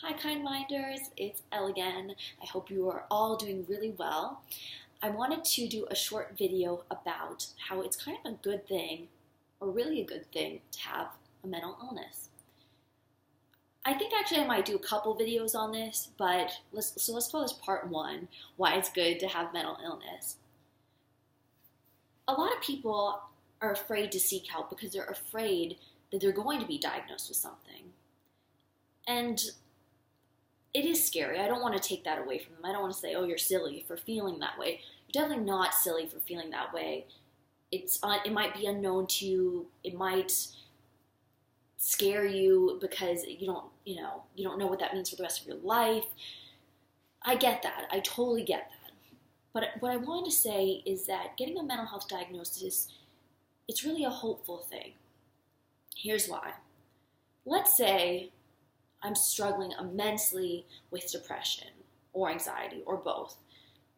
Hi, KindMinders, it's Elle again. I hope you are all doing really well. I wanted to do a short video about how it's kind of a good thing, or really a good thing, to have a mental illness. I think actually I might do a couple videos on this, but let's call this part one, why it's good to have mental illness. A lot of people are afraid to seek help because they're afraid that they're going to be diagnosed with something. And it is scary. I don't want to take that away from them. I don't want to say, oh, you're silly for feeling that way. You're definitely not silly for feeling that way. It might be unknown to you. It might scare you because you don't know what that means for the rest of your life. I get that. I totally get that. But what I wanted to say is that getting a mental health diagnosis, it's really a hopeful thing. Here's why. Let's say I'm struggling immensely with depression or anxiety or both.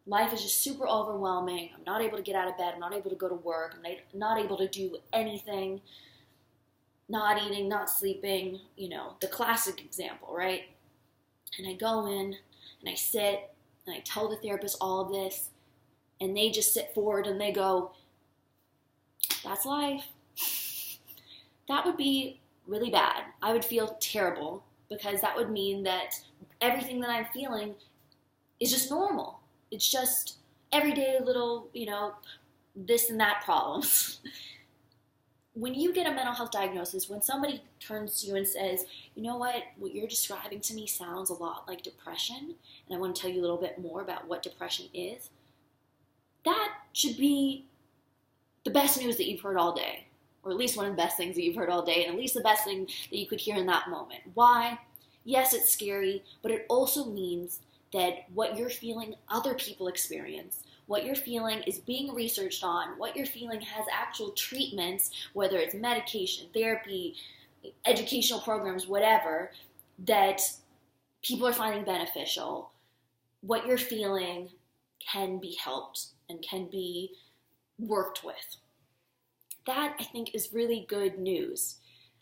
Life is just super overwhelming. I'm not able to get out of bed. I'm not able to go to work. I'm not able to do anything. Not eating, not sleeping, the classic example, right? And I go in and I sit and I tell the therapist all of this, and they just sit forward and they go, that's life. That would be really bad. I would feel terrible, because that would mean that everything that I'm feeling is just normal. It's just everyday little, this and that problems. When you get a mental health diagnosis, when somebody turns to you and says, you know what you're describing to me sounds a lot like depression, and I want to tell you a little bit more about what depression is, that should be the best news that you've heard all day. Or at least one of the best things that you've heard all day, and at least the best thing that you could hear in that moment. Why? Yes, it's scary, but it also means that what you're feeling, other people experience. What you're feeling is being researched on. What you're feeling has actual treatments, whether it's medication, therapy, educational programs, whatever, that people are finding beneficial. What you're feeling can be helped and can be worked with. That, I think, is really good news.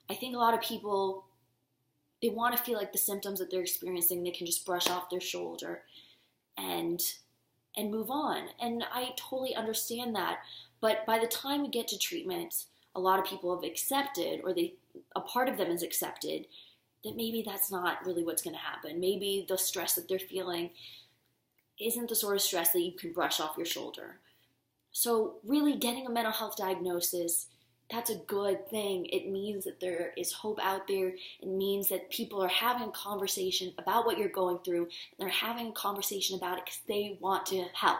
I think a lot of people, they want to feel like the symptoms that they're experiencing, they can just brush off their shoulder and move on. And I totally understand that. But by the time we get to treatment, a lot of people have accepted, or a part of them is accepted, that maybe that's not really what's going to happen. Maybe the stress that they're feeling isn't the sort of stress that you can brush off your shoulder. So really getting a mental health diagnosis, that's a good thing. It means that there is hope out there. It means that people are having a conversation about what you're going through. And they're having a conversation about it because they want to help.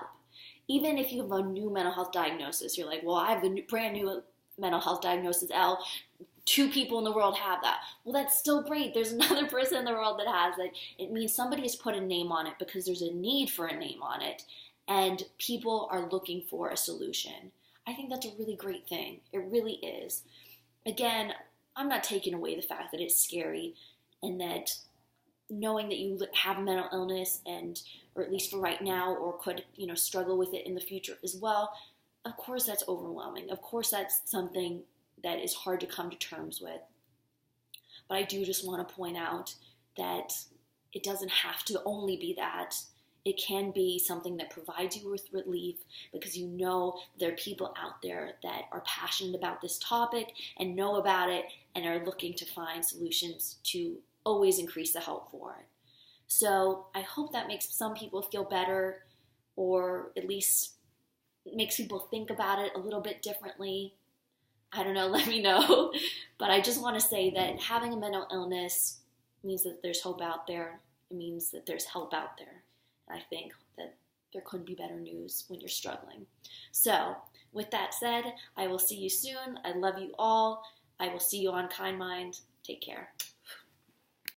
Even if you have a new mental health diagnosis, you're like, well, I have the brand new mental health diagnosis, Elle. 2 people in the world have that. Well, that's still great. There's another person in the world that has it. It means somebody has put a name on it because there's a need for a name on it. And people are looking for a solution. I think that's a really great thing. It really is. Again, I'm not taking away the fact that it's scary, and that knowing that you have a mental illness, or at least for right now, or could struggle with it in the future as well. Of course, that's overwhelming. Of course, that's something that is hard to come to terms with. But I do just want to point out that it doesn't have to only be that. It can be something that provides you with relief, because there are people out there that are passionate about this topic and know about it and are looking to find solutions to always increase the help for it. So I hope that makes some people feel better, or at least makes people think about it a little bit differently. I don't know, let me know. But I just want to say that having a mental illness means that there's hope out there. It means that there's help out there. I think that there couldn't be better news when you're struggling. So, with that said, I will see you soon. I love you all. I will see you on KindMind. Take care.